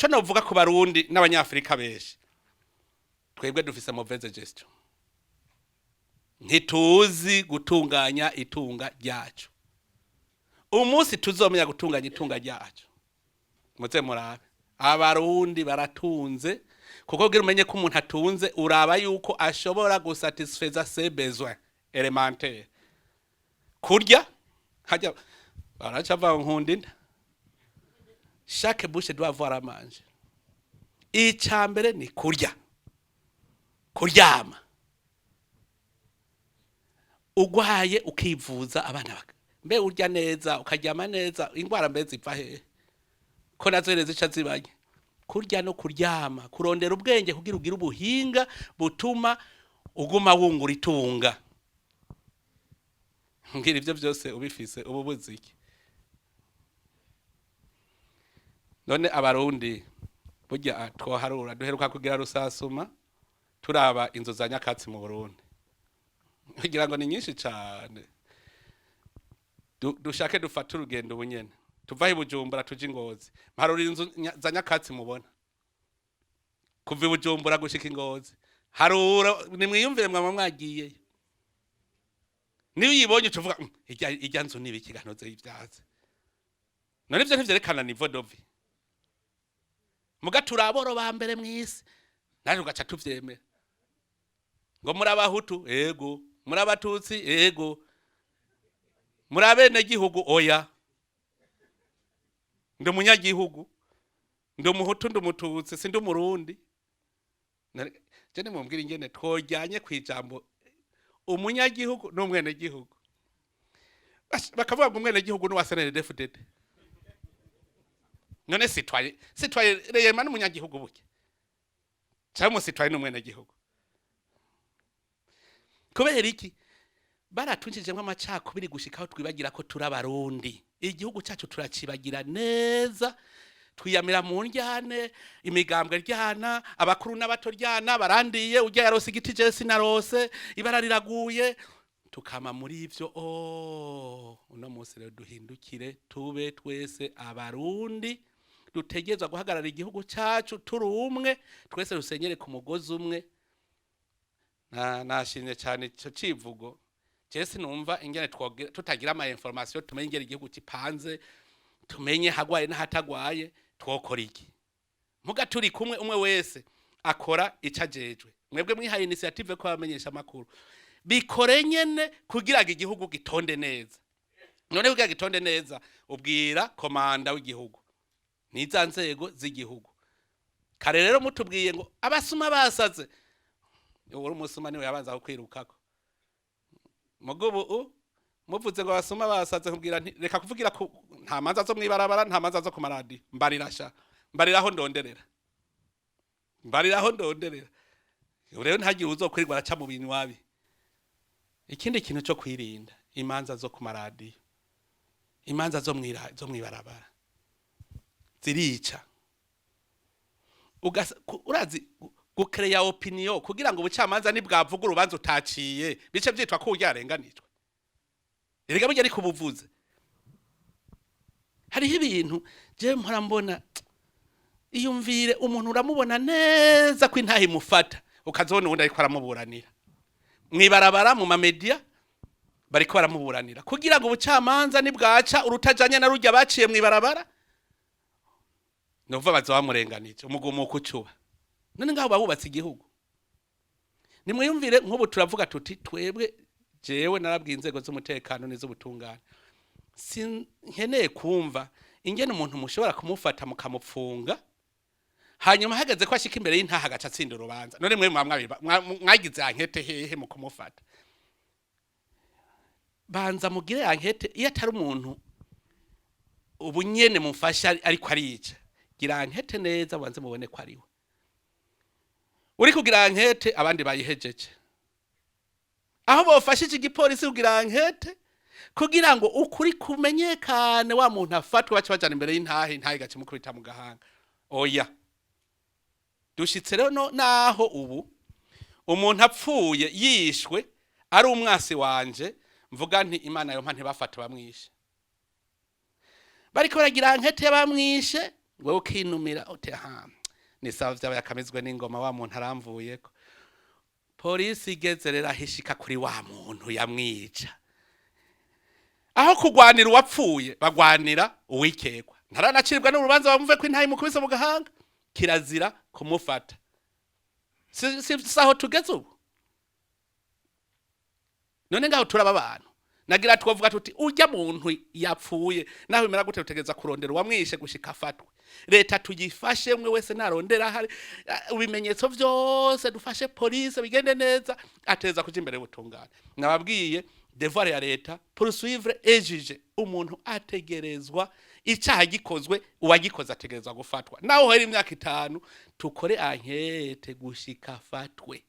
ico novuga ku barundi n'abanyafrika benshi twebwe dufise mauvaise gestion ntituzi gutunganya itunga ryacu umunsi tuzomenya gutunganya itunga ryacu muze murabe abarundi baratunze kuko gira umenye ko umuntu atunze uraba yuko ashobora gusatisfaiza ses besoins élémentaires kurya hajya baraca nkundinda chaque bouche doit avoir à manger icambere ni kurya kuryama ugwaye ukivuza abana baka mbe urya neza ukaryama neza ingwara mbe zipfa he ko nazo rero zica zibanye kurya no kuryama kurondera ubwenge kugira ugira ubuhinga butuma uguma wungura itunga ngira ivyo byose ubifise ubu buziki none abarundi burya twoharura duheruka kugira rusasuma turaba inzu za nyakatsi mu Burundi kugira ngo ni nyinshi cyane dushake dufata urugendo bunyene tuva i Bujumbura tuje Ingozi mparura inzu za nyakatsi mubona kuva i Bujumbura gushika Ingozi harura nimwiyumvire mwama mwagiye niyo uyibonye ucuvuga ijya nzu nibiki ganoze y'ivyazi none ivyo ntivyerekana niveau de vie muga turaboro ba mbere mwisi naje ugaca tuvyemera ngo muri abahutu ego muri abatutsi ego muri abenegihugu oya ndi umunyagihugu ndi umuhutu ndi umututsi sindi umurundi je nimumbwira ingene twojyanye kwijambo umunyagihugu n'umwenegihugu bakavuga ngo umwenegihugu ni wa CNDD-FDD none sitwaye reyema n'umunyagihugu buke cyangwa sitwaye n'umwenegihugu kubera iki baratunjijemo amacakubiri gushikaho twibagira ko turabarundi igihugu cyacu turacibagira neza twiyamira mu njyane imigambwe ryana abakuru n'abato ryana barandiye ujya yarose igiti je sinarose ibara riraguye tukama muri ivyo uno munsi rero duhindukire tube twese abarundi dutegezwa guhagarara igihugu cyacu turi umwe twese rusenyere ku mugozi umwe nashimye cyane cyo civugo Jesi numva ingene tutagira ama information tumenye ingene igihugu kipanze tumenye hagwaye n'ahatagwaye twokora iki muga turi kumwe umwe wese akora icajejwe mwebwe mwihaye initiative ko abamenyeshamakuru bikore nyene kugira ngo igihugu gitonde neza none kugira gitonde neza ubwira komanda w'igihugu niza nzego z'igihugu kare rero mutubwiye ngo abasuma basaze uri umusuma niwe yabanza kwirukako mugubu muvuze ngo abasuma basaze kubwira reka kuvugira ko nta manza zo mwibarabara nta manza zo ku maradiyo mbariraho ndonderera rero ntagiye uzokwirirwa araca mu bintu wabi ikindi kintu cyo kwirinda imanza zo ku maradiyo imanza zo mwibarabara zirica urazi gucreya opinion kugira ngo ubucamanza nibwavuga urubanza utaciye bice byitwa ko uryarenganijwe erega burya ariko buvuze hariho ibintu je mpora mbona iyumvire umuntu uramubona neza ko intahe mufata ukazona ubundi ariko aramuburanira mwibarabara mu mamedia bariko baramuburanira kugira ngo ubucamanza nibwaca urutajanye na rujya baciye mwibarabara nova bazamurenganije umugumuko ucuba none ngaho babubatse igihugu nimwiyumvire nk'ubu turavuga tuti twebwe jewe narabwiye inzego z'umutekano n'iz'ubutungane sinkeneye kumva ingene umuntu mushobora kumufata mukamupfunga hanyuma hageze ko ashika imbere y'intaha agaca atsinda urubanza none mwe mwagize ankete hehe mu kumufata banza mugire ankete iyo atari umuntu ubu nyene mufasha ariko arica gira ankete neza banze mubone ko ariwe uri kugira ankete abandi bayihejeje aho bofashije igipolisi kugira ankete kugira ngo ukuri kumenyekane wa muntu afatwe bace bajana imbere y'intahe gace mukubita mu gahanga oya dushitse rero naho ubu umuntu apfuye yishwe ari umwasi wanje mvuga nti Imana yo mpa ntibafata bamwishe bariko baragira ankete bamwishe wewe ukinumira uti aha ni sawa vyabaye akamizwe n'ingoma wa muntu aramvuyeko. Polisi igeze rero ahishika kuri wa muntu yamwica, aho kugwanira uwapfuye bagwanira uwikekwa. Ntaranacibwa n'urubanza bamuve ko intayi mukubise mu gahanga, kirazira kumufata. Saho tugeze ubu. None ngaho turaba abantu nagira twovuga tuti urya muntu yapfuye naho bimera gute utegeza kurondera uwamwishe gushika afatwe. Leta tugifashe mwe wese narondera hari ubimenyetso vyose, dufashe police bigende neza, ateza kuja imbere y'ubutungane. Nababwiye devoir ya leta poursuivre et juger. Umuntu ategerezwa icaha gikozwe, uwagikoze ategerezwa gufatwa. Naho hari imyaka 5 tukore ankete gushika afatwe.